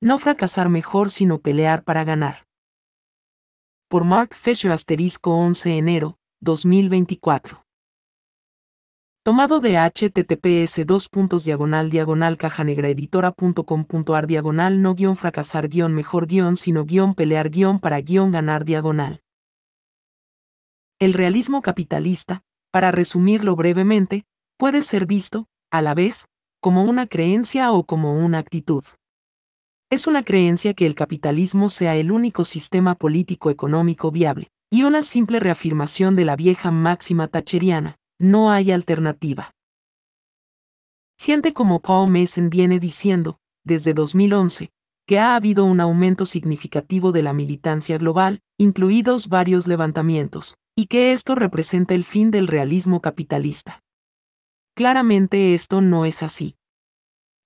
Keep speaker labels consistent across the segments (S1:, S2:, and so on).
S1: No fracasar mejor sino pelear para ganar. Por Mark Fisher *11 enero, 2024. Tomado de https://cajanegraeditora.com.ar no fracasar mejor sino pelear para ganar El realismo capitalista, para resumirlo brevemente, puede ser visto, a la vez, como una creencia o como una actitud. Es una creencia que el capitalismo sea el único sistema político-económico viable, y una simple reafirmación de la vieja máxima thatcheriana: no hay alternativa. Gente como Paul Mason viene diciendo, desde 2011, que ha habido un aumento significativo de la militancia global, incluidos varios levantamientos, y que esto representa el fin del realismo capitalista. Claramente esto no es así.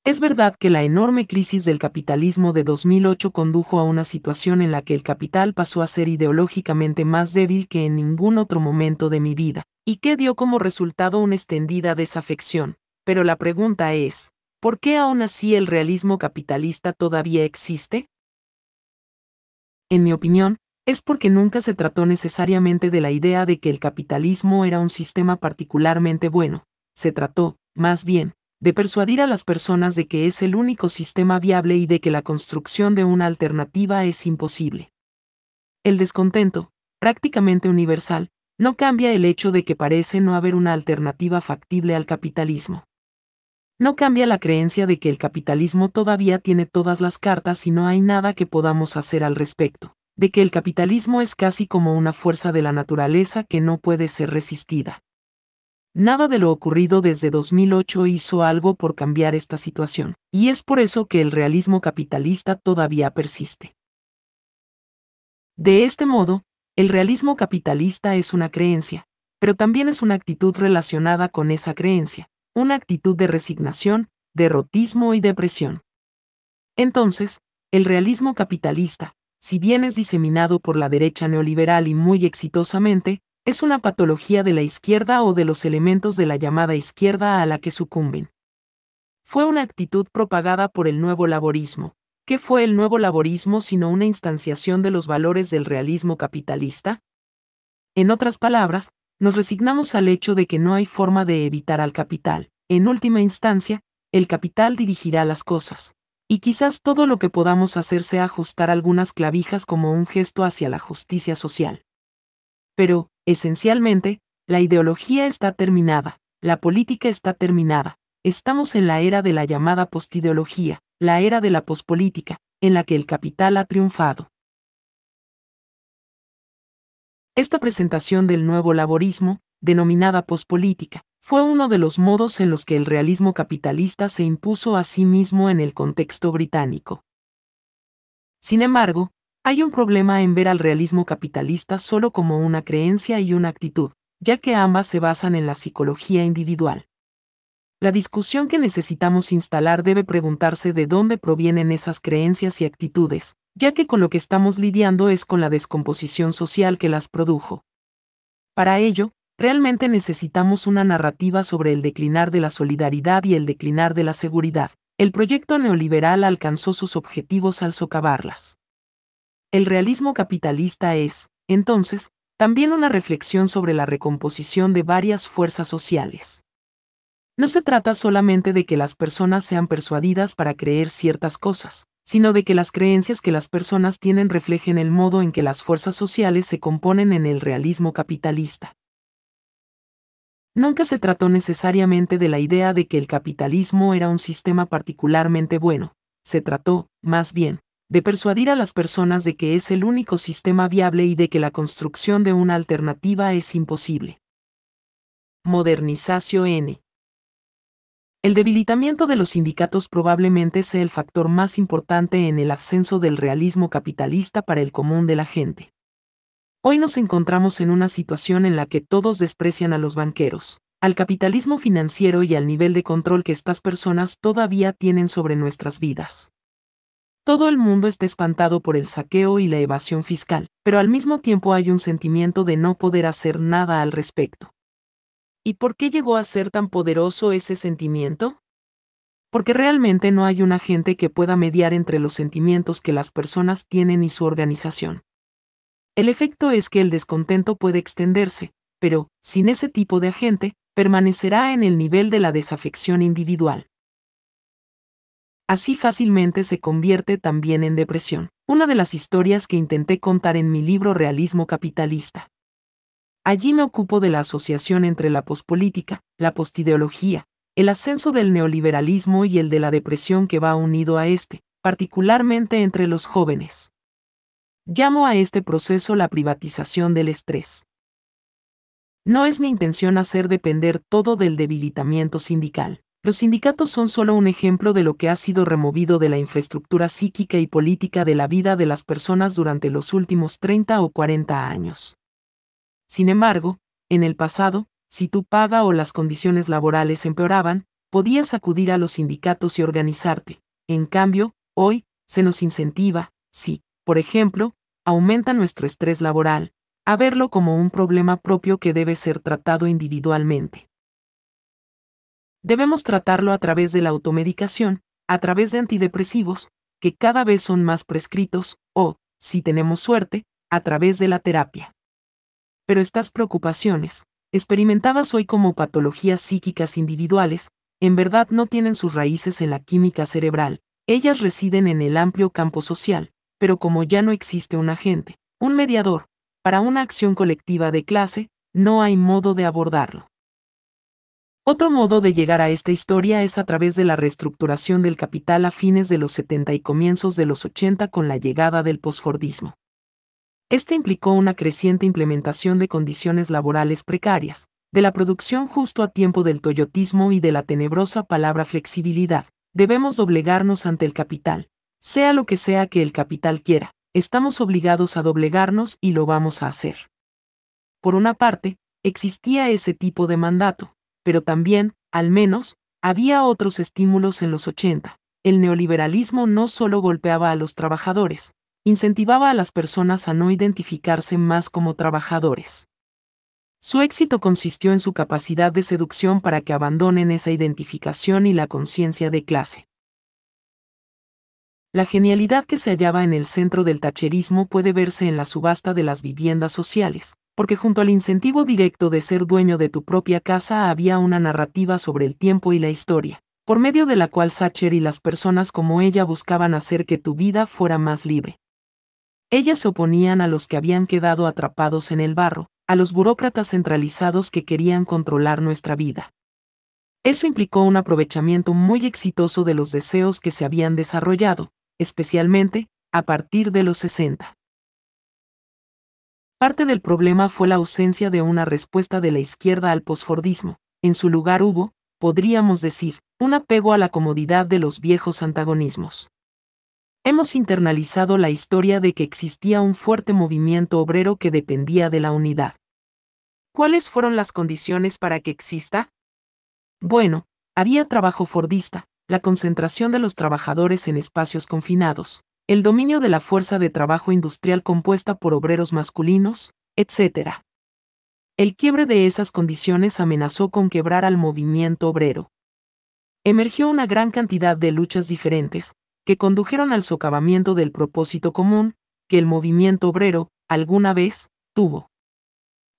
S1: Es verdad que la enorme crisis del capitalismo de 2008 condujo a una situación en la que el capital pasó a ser ideológicamente más débil que en ningún otro momento de mi vida, y que dio como resultado una extendida desafección. Pero la pregunta es, ¿por qué aún así el realismo capitalista todavía existe? En mi opinión, es porque nunca se trató necesariamente de la idea de que el capitalismo era un sistema particularmente bueno. Se trató, más bien, de persuadir a las personas de que es el único sistema viable y de que la construcción de una alternativa es imposible. El descontento, prácticamente universal, no cambia el hecho de que parece no haber una alternativa factible al capitalismo. No cambia la creencia de que el capitalismo todavía tiene todas las cartas y no hay nada que podamos hacer al respecto, de que el capitalismo es casi como una fuerza de la naturaleza que no puede ser resistida. Nada de lo ocurrido desde 2008 hizo algo por cambiar esta situación, y es por eso que el realismo capitalista todavía persiste. De este modo, el realismo capitalista es una creencia, pero también es una actitud relacionada con esa creencia, una actitud de resignación, derrotismo y depresión. Entonces, el realismo capitalista, si bien es diseminado por la derecha neoliberal y muy exitosamente, es una patología de la izquierda o de los elementos de la llamada izquierda a la que sucumben. Fue una actitud propagada por el nuevo laborismo. ¿Qué fue el nuevo laborismo sino una instanciación de los valores del realismo capitalista? En otras palabras, nos resignamos al hecho de que no hay forma de evitar al capital. En última instancia, el capital dirigirá las cosas. Y quizás todo lo que podamos hacer sea ajustar algunas clavijas como un gesto hacia la justicia social. Pero, esencialmente, la ideología está terminada, la política está terminada. Estamos en la era de la llamada postideología, la era de la pospolítica, en la que el capital ha triunfado. Esta presentación del nuevo laborismo, denominada pospolítica, fue uno de los modos en los que el realismo capitalista se impuso a sí mismo en el contexto británico. Sin embargo, hay un problema en ver al realismo capitalista solo como una creencia y una actitud, ya que ambas se basan en la psicología individual. La discusión que necesitamos instalar debe preguntarse de dónde provienen esas creencias y actitudes, ya que con lo que estamos lidiando es con la descomposición social que las produjo. Para ello, realmente necesitamos una narrativa sobre el declinar de la solidaridad y el declinar de la seguridad. El proyecto neoliberal alcanzó sus objetivos al socavarlas. El realismo capitalista es, entonces, también una reflexión sobre la recomposición de varias fuerzas sociales. No se trata solamente de que las personas sean persuadidas para creer ciertas cosas, sino de que las creencias que las personas tienen reflejen el modo en que las fuerzas sociales se componen en el realismo capitalista. Nunca se trató necesariamente de la idea de que el capitalismo era un sistema particularmente bueno, se trató, más bien, de persuadir a las personas de que es el único sistema viable y de que la construcción de una alternativa es imposible. Modernización N. El debilitamiento de los sindicatos probablemente sea el factor más importante en el ascenso del realismo capitalista para el común de la gente. Hoy nos encontramos en una situación en la que todos desprecian a los banqueros, al capitalismo financiero y al nivel de control que estas personas todavía tienen sobre nuestras vidas. Todo el mundo está espantado por el saqueo y la evasión fiscal, pero al mismo tiempo hay un sentimiento de no poder hacer nada al respecto. ¿Y por qué llegó a ser tan poderoso ese sentimiento? porque realmente no hay un agente que pueda mediar entre los sentimientos que las personas tienen y su organización. El efecto es que el descontento puede extenderse, pero, sin ese tipo de agente, permanecerá en el nivel de la desafección individual. Así fácilmente se convierte también en depresión, una de las historias que intenté contar en mi libro Realismo Capitalista. Allí me ocupo de la asociación entre la pospolítica, la postideología, el ascenso del neoliberalismo y el de la depresión que va unido a este, particularmente entre los jóvenes. Llamo a este proceso la privatización del estrés. No es mi intención hacer depender todo del debilitamiento sindical. Los sindicatos son solo un ejemplo de lo que ha sido removido de la infraestructura psíquica y política de la vida de las personas durante los últimos 30 o 40 años. Sin embargo, en el pasado, si tu paga o las condiciones laborales empeoraban, podías acudir a los sindicatos y organizarte. En cambio, hoy, se nos incentiva, si, por ejemplo, aumenta nuestro estrés laboral, a verlo como un problema propio que debe ser tratado individualmente. Debemos tratarlo a través de la automedicación, a través de antidepresivos, que cada vez son más prescritos, o, si tenemos suerte, a través de la terapia. Pero estas preocupaciones, experimentadas hoy como patologías psíquicas individuales, en verdad no tienen sus raíces en la química cerebral, ellas residen en el amplio campo social, pero como ya no existe un agente, un mediador, para una acción colectiva de clase, no hay modo de abordarlo. Otro modo de llegar a esta historia es a través de la reestructuración del capital a fines de los 70 y comienzos de los 80 con la llegada del posfordismo. Este implicó una creciente implementación de condiciones laborales precarias, de la producción justo a tiempo del toyotismo y de la tenebrosa palabra flexibilidad. Debemos doblegarnos ante el capital, sea lo que sea que el capital quiera, estamos obligados a doblegarnos y lo vamos a hacer. Por una parte, existía ese tipo de mandato, pero también, al menos, había otros estímulos en los 80. El neoliberalismo no solo golpeaba a los trabajadores, incentivaba a las personas a no identificarse más como trabajadores. Su éxito consistió en su capacidad de seducción para que abandonen esa identificación y la conciencia de clase. La genialidad que se hallaba en el centro del thatcherismo puede verse en la subasta de las viviendas sociales, porque junto al incentivo directo de ser dueño de tu propia casa había una narrativa sobre el tiempo y la historia, por medio de la cual Thatcher y las personas como ella buscaban hacer que tu vida fuera más libre. Ellas se oponían a los que habían quedado atrapados en el barro, a los burócratas centralizados que querían controlar nuestra vida. Eso implicó un aprovechamiento muy exitoso de los deseos que se habían desarrollado, especialmente a partir de los 60. Parte del problema fue la ausencia de una respuesta de la izquierda al posfordismo. En su lugar hubo, podríamos decir, un apego a la comodidad de los viejos antagonismos. Hemos internalizado la historia de que existía un fuerte movimiento obrero que dependía de la unidad. ¿Cuáles fueron las condiciones para que exista? Bueno, había trabajo fordista, la concentración de los trabajadores en espacios confinados, el dominio de la fuerza de trabajo industrial compuesta por obreros masculinos, etc. El quiebre de esas condiciones amenazó con quebrar al movimiento obrero. Emergió una gran cantidad de luchas diferentes, que condujeron al socavamiento del propósito común, que el movimiento obrero, alguna vez, tuvo.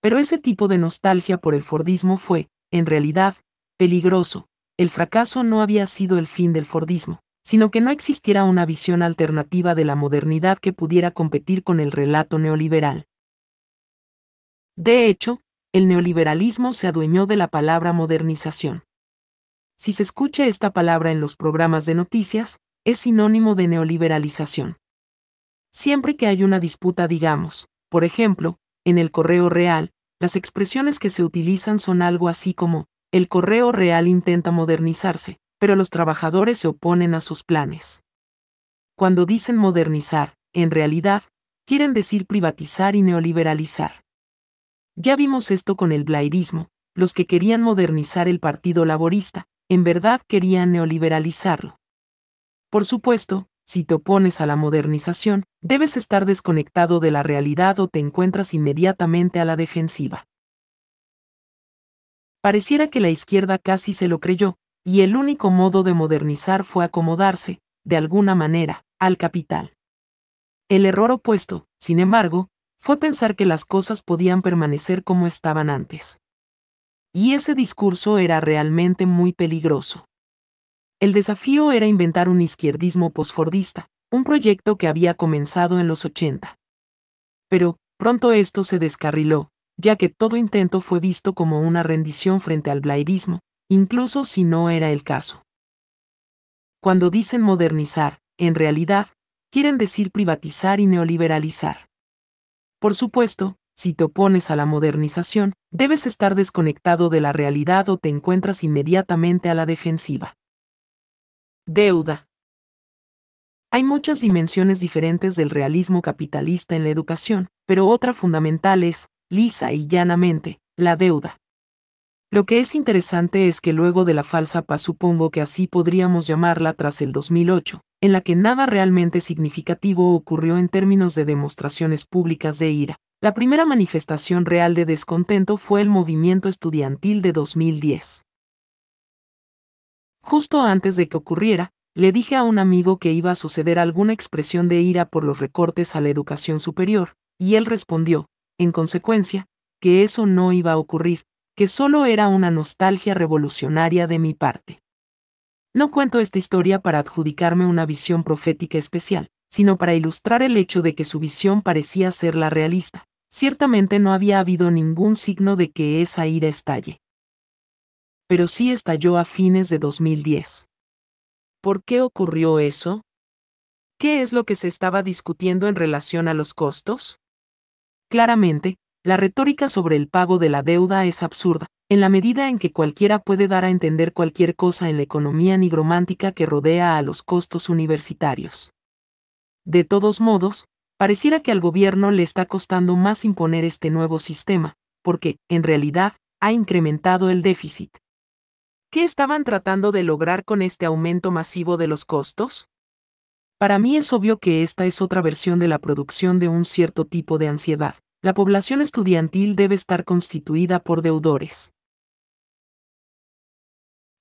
S1: Pero ese tipo de nostalgia por el fordismo fue, en realidad, peligroso. El fracaso no había sido el fin del fordismo, sino que no existiera una visión alternativa de la modernidad que pudiera competir con el relato neoliberal. De hecho, el neoliberalismo se adueñó de la palabra modernización. Si se escucha esta palabra en los programas de noticias, es sinónimo de neoliberalización. Siempre que hay una disputa, digamos, por ejemplo, en el correo real, las expresiones que se utilizan son algo así como, el correo real intenta modernizarse, pero los trabajadores se oponen a sus planes. Cuando dicen modernizar, en realidad, quieren decir privatizar y neoliberalizar. Ya vimos esto con el blairismo, los que querían modernizar el Partido Laborista, en verdad querían neoliberalizarlo. Por supuesto, si te opones a la modernización, debes estar desconectado de la realidad o te encuentras inmediatamente a la defensiva. Pareciera que la izquierda casi se lo creyó, y el único modo de modernizar fue acomodarse, de alguna manera, al capital. El error opuesto, sin embargo, fue pensar que las cosas podían permanecer como estaban antes. Y ese discurso era realmente muy peligroso. El desafío era inventar un izquierdismo posfordista, un proyecto que había comenzado en los 80. Pero, pronto esto se descarriló, ya que todo intento fue visto como una rendición frente al blairismo, incluso si no era el caso. Cuando dicen modernizar, en realidad, quieren decir privatizar y neoliberalizar. Por supuesto, si te opones a la modernización, debes estar desconectado de la realidad o te encuentras inmediatamente a la defensiva. Deuda. Hay muchas dimensiones diferentes del realismo capitalista en la educación, pero otra fundamental es, lisa y llanamente, la deuda. Lo que es interesante es que luego de la falsa paz, supongo que así podríamos llamarla tras el 2008, en la que nada realmente significativo ocurrió en términos de demostraciones públicas de ira, la primera manifestación real de descontento fue el movimiento estudiantil de 2010. Justo antes de que ocurriera, le dije a un amigo que iba a suceder alguna expresión de ira por los recortes a la educación superior, y él respondió, en consecuencia, que eso no iba a ocurrir, que solo era una nostalgia revolucionaria de mi parte. No cuento esta historia para adjudicarme una visión profética especial, sino para ilustrar el hecho de que su visión parecía ser la realista. Ciertamente no había habido ningún signo de que esa ira estalle. Pero sí estalló a fines de 2010. ¿Por qué ocurrió eso? ¿Qué es lo que se estaba discutiendo en relación a los costos? Claramente, la retórica sobre el pago de la deuda es absurda, en la medida en que cualquiera puede dar a entender cualquier cosa en la economía nigromántica que rodea a los costos universitarios. De todos modos, pareciera que al gobierno le está costando más imponer este nuevo sistema, porque, en realidad, ha incrementado el déficit. ¿Qué estaban tratando de lograr con este aumento masivo de los costos? Para mí es obvio que esta es otra versión de la producción de un cierto tipo de ansiedad. La población estudiantil debe estar constituida por deudores.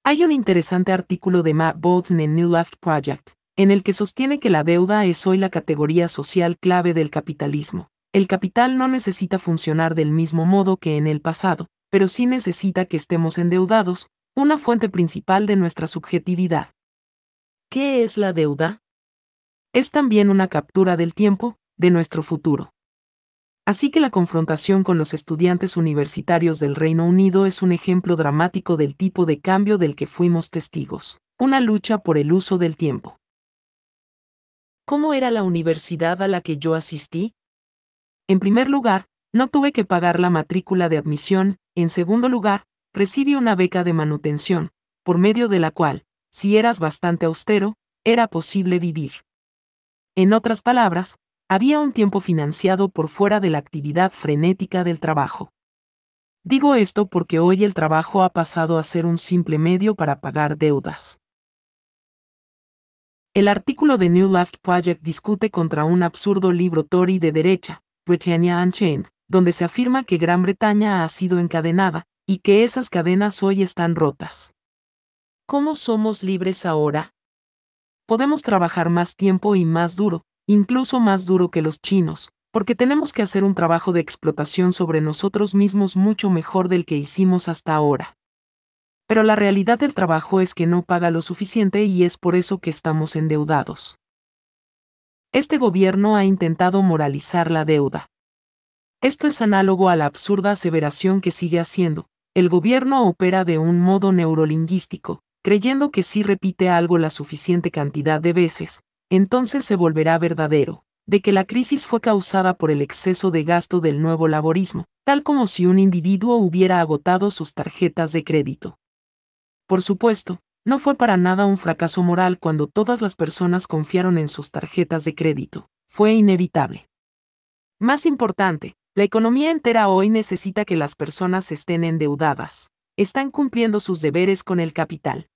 S1: Hay un interesante artículo de Matt Bolton en New Left Project, en el que sostiene que la deuda es hoy la categoría social clave del capitalismo. El capital no necesita funcionar del mismo modo que en el pasado, pero sí necesita que estemos endeudados, una fuente principal de nuestra subjetividad. ¿Qué es la deuda? Es también una captura del tiempo, de nuestro futuro. Así que la confrontación con los estudiantes universitarios del Reino Unido es un ejemplo dramático del tipo de cambio del que fuimos testigos, una lucha por el uso del tiempo. ¿Cómo era la universidad a la que yo asistí? En primer lugar, no tuve que pagar la matrícula de admisión, en segundo lugar, recibí una beca de manutención, por medio de la cual, si eras bastante austero, era posible vivir. En otras palabras, había un tiempo financiado por fuera de la actividad frenética del trabajo. Digo esto porque hoy el trabajo ha pasado a ser un simple medio para pagar deudas. El artículo de New Left Project discute contra un absurdo libro Tory de derecha, Britannia Unchained, donde se afirma que Gran Bretaña ha sido encadenada, y que esas cadenas hoy están rotas. ¿Cómo somos libres ahora? Podemos trabajar más tiempo y más duro, incluso más duro que los chinos, porque tenemos que hacer un trabajo de explotación sobre nosotros mismos mucho mejor del que hicimos hasta ahora. Pero la realidad del trabajo es que no paga lo suficiente y es por eso que estamos endeudados. Este gobierno ha intentado moralizar la deuda. Esto es análogo a la absurda aseveración que sigue haciendo. El gobierno opera de un modo neurolingüístico, creyendo que si repite algo la suficiente cantidad de veces, entonces se volverá verdadero, de que la crisis fue causada por el exceso de gasto del nuevo laborismo, tal como si un individuo hubiera agotado sus tarjetas de crédito. Por supuesto, no fue para nada un fracaso moral cuando todas las personas confiaron en sus tarjetas de crédito, fue inevitable. Más importante, la economía entera hoy necesita que las personas estén endeudadas, están cumpliendo sus deberes con el capital.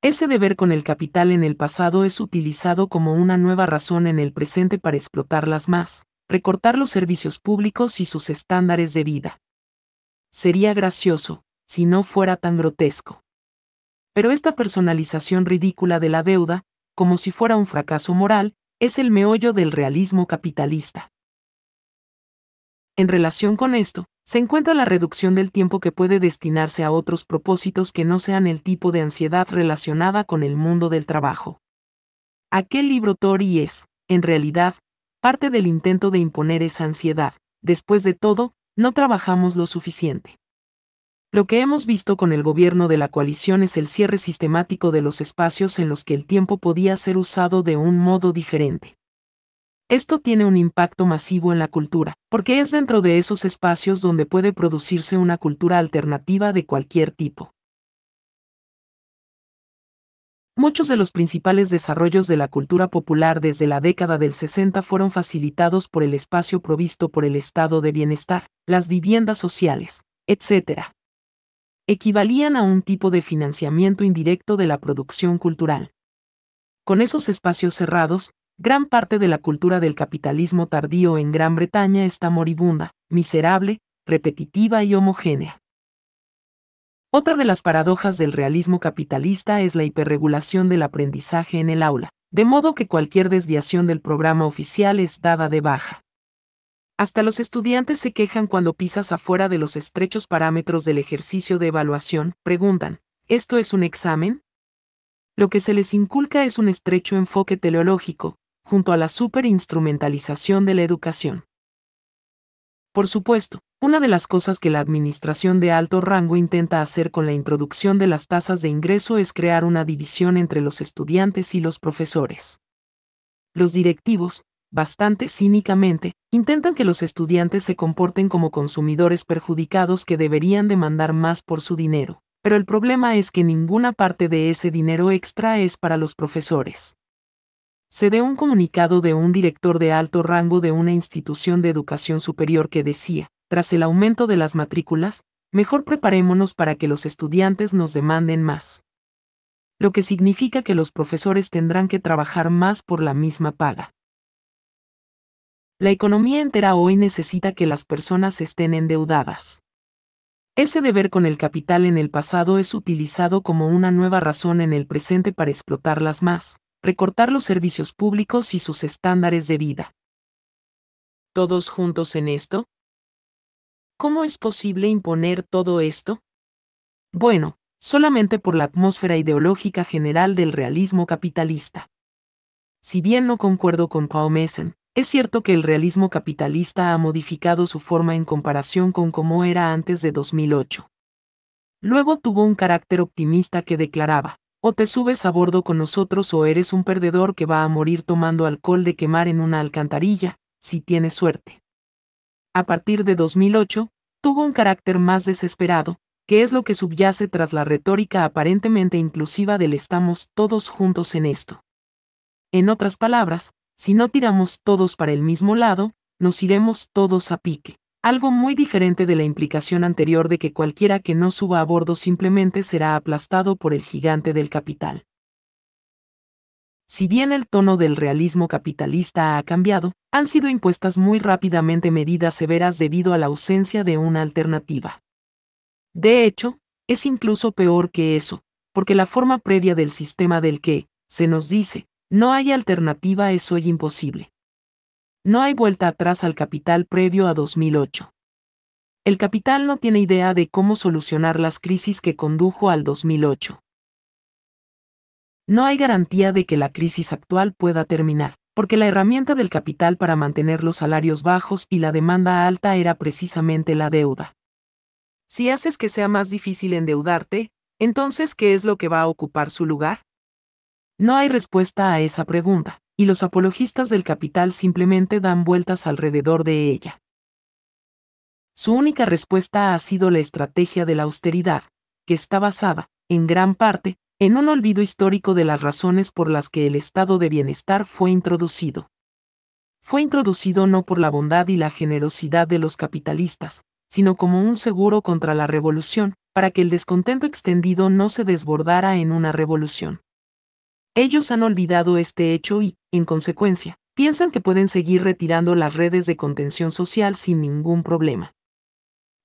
S1: Ese deber con el capital en el pasado es utilizado como una nueva razón en el presente para explotarlas más, recortar los servicios públicos y sus estándares de vida. Sería gracioso, si no fuera tan grotesco. Pero esta personalización ridícula de la deuda, como si fuera un fracaso moral, es el meollo del realismo capitalista. En relación con esto, se encuentra la reducción del tiempo que puede destinarse a otros propósitos que no sean el tipo de ansiedad relacionada con el mundo del trabajo. Aquel libro Tory es, en realidad, parte del intento de imponer esa ansiedad. Después de todo, no trabajamos lo suficiente. Lo que hemos visto con el gobierno de la coalición es el cierre sistemático de los espacios en los que el tiempo podía ser usado de un modo diferente. Esto tiene un impacto masivo en la cultura, porque es dentro de esos espacios donde puede producirse una cultura alternativa de cualquier tipo. Muchos de los principales desarrollos de la cultura popular desde la década del 60 fueron facilitados por el espacio provisto por el estado de bienestar, las viviendas sociales, etc. Equivalían a un tipo de financiamiento indirecto de la producción cultural. Con esos espacios cerrados, gran parte de la cultura del capitalismo tardío en Gran Bretaña está moribunda, miserable, repetitiva y homogénea. Otra de las paradojas del realismo capitalista es la hiperregulación del aprendizaje en el aula, de modo que cualquier desviación del programa oficial es dada de baja. Hasta los estudiantes se quejan cuando pisas afuera de los estrechos parámetros del ejercicio de evaluación, preguntan, ¿esto es un examen? Lo que se les inculca es un estrecho enfoque teleológico, junto a la superinstrumentalización de la educación. Por supuesto, una de las cosas que la administración de alto rango intenta hacer con la introducción de las tasas de ingreso es crear una división entre los estudiantes y los profesores. Los directivos, bastante cínicamente, intentan que los estudiantes se comporten como consumidores perjudicados que deberían demandar más por su dinero, pero el problema es que ninguna parte de ese dinero extra es para los profesores. Se dio un comunicado de un director de alto rango de una institución de educación superior que decía, tras el aumento de las matrículas, mejor preparémonos para que los estudiantes nos demanden más. Lo que significa que los profesores tendrán que trabajar más por la misma paga. La economía entera hoy necesita que las personas estén endeudadas. Ese deber con el capital en el pasado es utilizado como una nueva razón en el presente para explotarlas más, recortar los servicios públicos y sus estándares de vida. ¿Todos juntos en esto? ¿Cómo es posible imponer todo esto? Bueno, solamente por la atmósfera ideológica general del realismo capitalista. Si bien no concuerdo con Paul Messen, es cierto que el realismo capitalista ha modificado su forma en comparación con cómo era antes de 2008. Luego tuvo un carácter optimista que declaraba, o te subes a bordo con nosotros o eres un perdedor que va a morir tomando alcohol de quemar en una alcantarilla, si tienes suerte. A partir de 2008, tuvo un carácter más desesperado, que es lo que subyace tras la retórica aparentemente inclusiva del estamos todos juntos en esto. En otras palabras, si no tiramos todos para el mismo lado, nos iremos todos a pique. Algo muy diferente de la implicación anterior de que cualquiera que no suba a bordo simplemente será aplastado por el gigante del capital. Si bien el tono del realismo capitalista ha cambiado, han sido impuestas muy rápidamente medidas severas debido a la ausencia de una alternativa. De hecho, es incluso peor que eso, porque la forma previa del sistema del que, se nos dice, no hay alternativa es hoy imposible. No hay vuelta atrás al capital previo a 2008. El capital no tiene idea de cómo solucionar las crisis que condujo al 2008. No hay garantía de que la crisis actual pueda terminar, porque la herramienta del capital para mantener los salarios bajos y la demanda alta era precisamente la deuda. Si haces que sea más difícil endeudarte, entonces, ¿qué es lo que va a ocupar su lugar? No hay respuesta a esa pregunta, y los apologistas del capital simplemente dan vueltas alrededor de ella. Su única respuesta ha sido la estrategia de la austeridad, que está basada, en gran parte, en un olvido histórico de las razones por las que el estado de bienestar fue introducido. Fue introducido no por la bondad y la generosidad de los capitalistas, sino como un seguro contra la revolución, para que el descontento extendido no se desbordara en una revolución. Ellos han olvidado este hecho y, en consecuencia, piensan que pueden seguir retirando las redes de contención social sin ningún problema.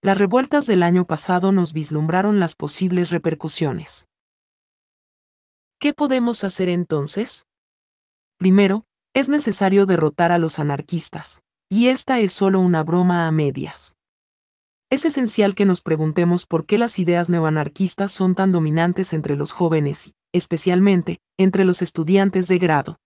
S1: Las revueltas del año pasado nos vislumbraron las posibles repercusiones. ¿Qué podemos hacer entonces? Primero, es necesario derrotar a los anarquistas, y esta es solo una broma a medias. Es esencial que nos preguntemos por qué las ideas neoanarquistas son tan dominantes entre los jóvenes y, especialmente, entre los estudiantes de grado.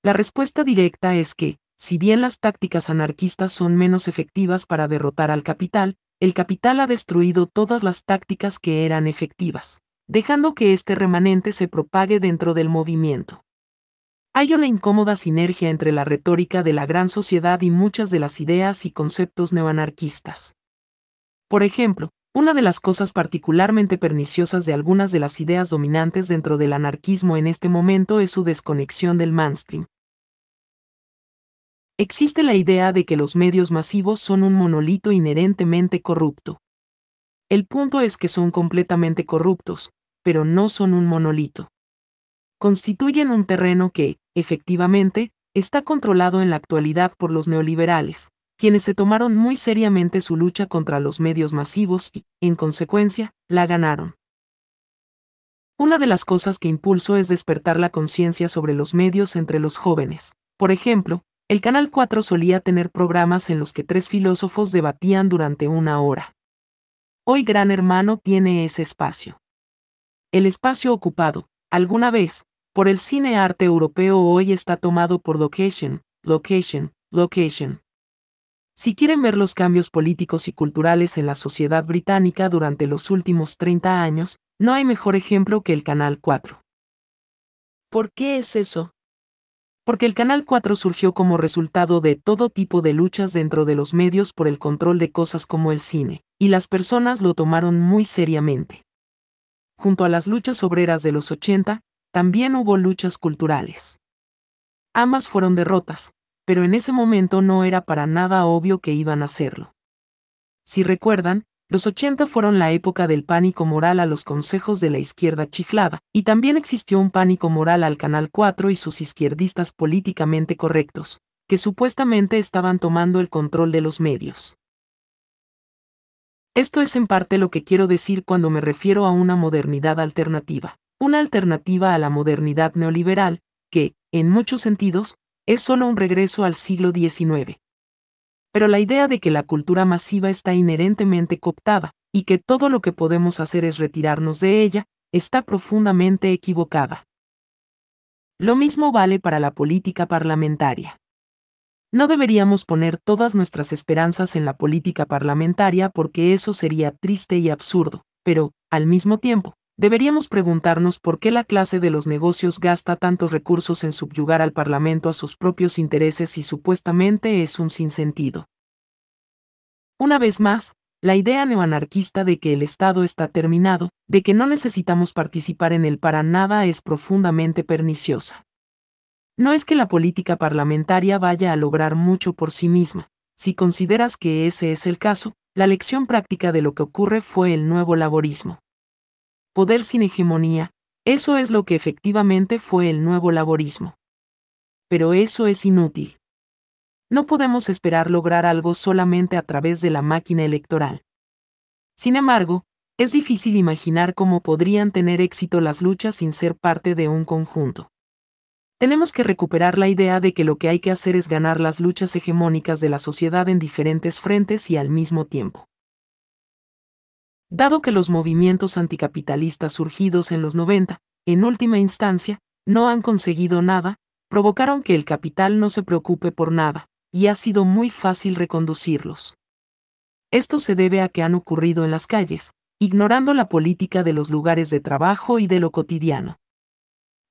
S1: La respuesta directa es que, si bien las tácticas anarquistas son menos efectivas para derrotar al capital, el capital ha destruido todas las tácticas que eran efectivas, dejando que este remanente se propague dentro del movimiento. Hay una incómoda sinergia entre la retórica de la gran sociedad y muchas de las ideas y conceptos neoanarquistas. Por ejemplo, una de las cosas particularmente perniciosas de algunas de las ideas dominantes dentro del anarquismo en este momento es su desconexión del mainstream. Existe la idea de que los medios masivos son un monolito inherentemente corrupto. El punto es que son completamente corruptos, pero no son un monolito. Constituyen un terreno que, efectivamente, está controlado en la actualidad por los neoliberales, quienes se tomaron muy seriamente su lucha contra los medios masivos y, en consecuencia, la ganaron. Una de las cosas que impulsó es despertar la conciencia sobre los medios entre los jóvenes. Por ejemplo, el Canal 4 solía tener programas en los que 3 filósofos debatían durante 1 hora. Hoy Gran Hermano tiene ese espacio. El espacio ocupado, alguna vez, por el cine arte europeo hoy está tomado por Location. Si quieren ver los cambios políticos y culturales en la sociedad británica durante los últimos 30 años, no hay mejor ejemplo que el Canal 4. ¿Por qué es eso? Porque el Canal 4 surgió como resultado de todo tipo de luchas dentro de los medios por el control de cosas como el cine, y las personas lo tomaron muy seriamente. Junto a las luchas obreras de los 80, también hubo luchas culturales. Ambas fueron derrotas, pero en ese momento no era para nada obvio que iban a hacerlo. Si recuerdan, los 80 fueron la época del pánico moral a los consejos de la izquierda chiflada, y también existió un pánico moral al Canal 4 y sus izquierdistas políticamente correctos, que supuestamente estaban tomando el control de los medios. Esto es en parte lo que quiero decir cuando me refiero a una modernidad alternativa, una alternativa a la modernidad neoliberal, que, en muchos sentidos, es solo un regreso al siglo XIX. Pero la idea de que la cultura masiva está inherentemente cooptada, y que todo lo que podemos hacer es retirarnos de ella, está profundamente equivocada. Lo mismo vale para la política parlamentaria. No deberíamos poner todas nuestras esperanzas en la política parlamentaria porque eso sería triste y absurdo, pero, al mismo tiempo, deberíamos preguntarnos por qué la clase de los negocios gasta tantos recursos en subyugar al Parlamento a sus propios intereses y supuestamente es un sinsentido. Una vez más, la idea neoanarquista de que el Estado está terminado, de que no necesitamos participar en él para nada es profundamente perniciosa. No es que la política parlamentaria vaya a lograr mucho por sí misma. Si consideras que ese es el caso, la lección práctica de lo que ocurre fue el nuevo laborismo. Poder sin hegemonía, eso es lo que efectivamente fue el nuevo laborismo. Pero eso es inútil. No podemos esperar lograr algo solamente a través de la máquina electoral. Sin embargo, es difícil imaginar cómo podrían tener éxito las luchas sin ser parte de un conjunto. Tenemos que recuperar la idea de que lo que hay que hacer es ganar las luchas hegemónicas de la sociedad en diferentes frentes y al mismo tiempo. Dado que los movimientos anticapitalistas surgidos en los 90, en última instancia, no han conseguido nada, provocaron que el capital no se preocupe por nada, y ha sido muy fácil reconducirlos. Esto se debe a que han ocurrido en las calles, ignorando la política de los lugares de trabajo y de lo cotidiano.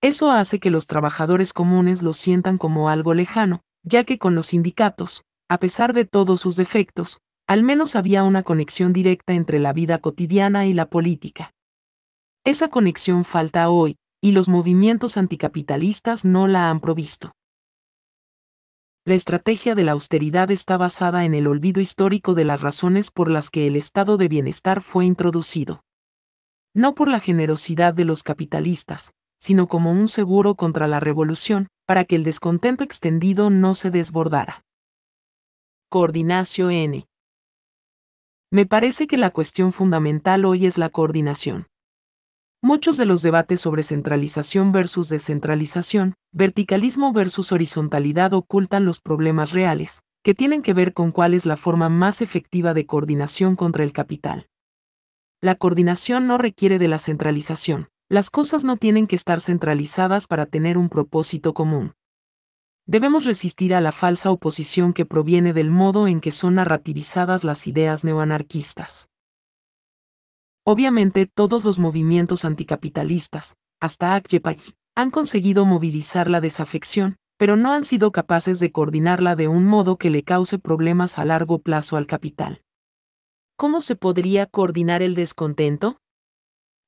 S1: Eso hace que los trabajadores comunes lo sientan como algo lejano, ya que con los sindicatos, a pesar de todos sus defectos, al menos había una conexión directa entre la vida cotidiana y la política. Esa conexión falta hoy, y los movimientos anticapitalistas no la han provisto. La estrategia de la austeridad está basada en el olvido histórico de las razones por las que el estado de bienestar fue introducido. No por la generosidad de los capitalistas, sino como un seguro contra la revolución, para que el descontento extendido no se desbordara. Coordinación N. Me parece que la cuestión fundamental hoy es la coordinación. Muchos de los debates sobre centralización versus descentralización, verticalismo versus horizontalidad ocultan los problemas reales, que tienen que ver con cuál es la forma más efectiva de coordinación contra el capital. La coordinación no requiere de la centralización. Las cosas no tienen que estar centralizadas para tener un propósito común. Debemos resistir a la falsa oposición que proviene del modo en que son narrativizadas las ideas neoanarquistas. Obviamente todos los movimientos anticapitalistas, hasta Occupy, han conseguido movilizar la desafección, pero no han sido capaces de coordinarla de un modo que le cause problemas a largo plazo al capital. ¿Cómo se podría coordinar el descontento?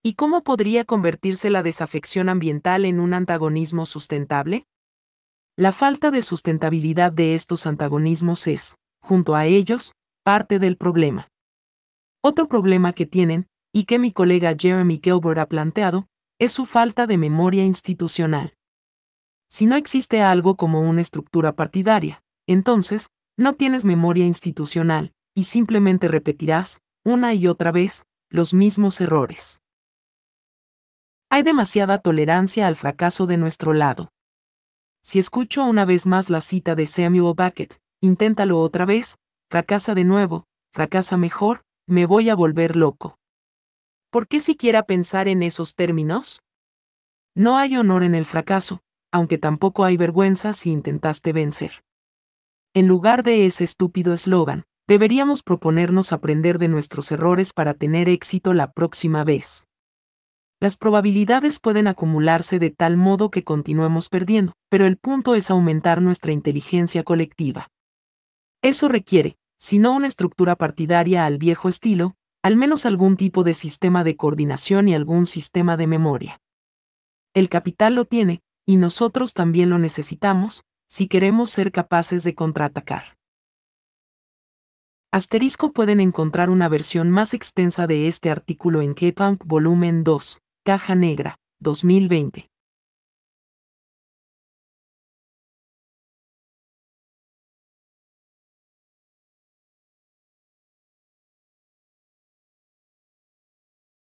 S1: ¿Y cómo podría convertirse la desafección ambiental en un antagonismo sustentable? La falta de sustentabilidad de estos antagonismos es, junto a ellos, parte del problema. Otro problema que tienen, y que mi colega Jeremy Gilbert ha planteado, es su falta de memoria institucional. Si no existe algo como una estructura partidaria, entonces, no tienes memoria institucional, y simplemente repetirás, una y otra vez, los mismos errores. Hay demasiada tolerancia al fracaso de nuestro lado. Si escucho una vez más la cita de Samuel Beckett, inténtalo otra vez, fracasa de nuevo, fracasa mejor, me voy a volver loco. ¿Por qué siquiera pensar en esos términos? No hay honor en el fracaso, aunque tampoco hay vergüenza si intentaste vencer. En lugar de ese estúpido eslogan, deberíamos proponernos aprender de nuestros errores para tener éxito la próxima vez. Las probabilidades pueden acumularse de tal modo que continuemos perdiendo, pero el punto es aumentar nuestra inteligencia colectiva. Eso requiere, si no una estructura partidaria al viejo estilo, al menos algún tipo de sistema de coordinación y algún sistema de memoria. El capital lo tiene, y nosotros también lo necesitamos, si queremos ser capaces de contraatacar. Asterisco pueden encontrar una versión más extensa de este artículo en Kpunk Volumen 2, Caja Negra, 2020.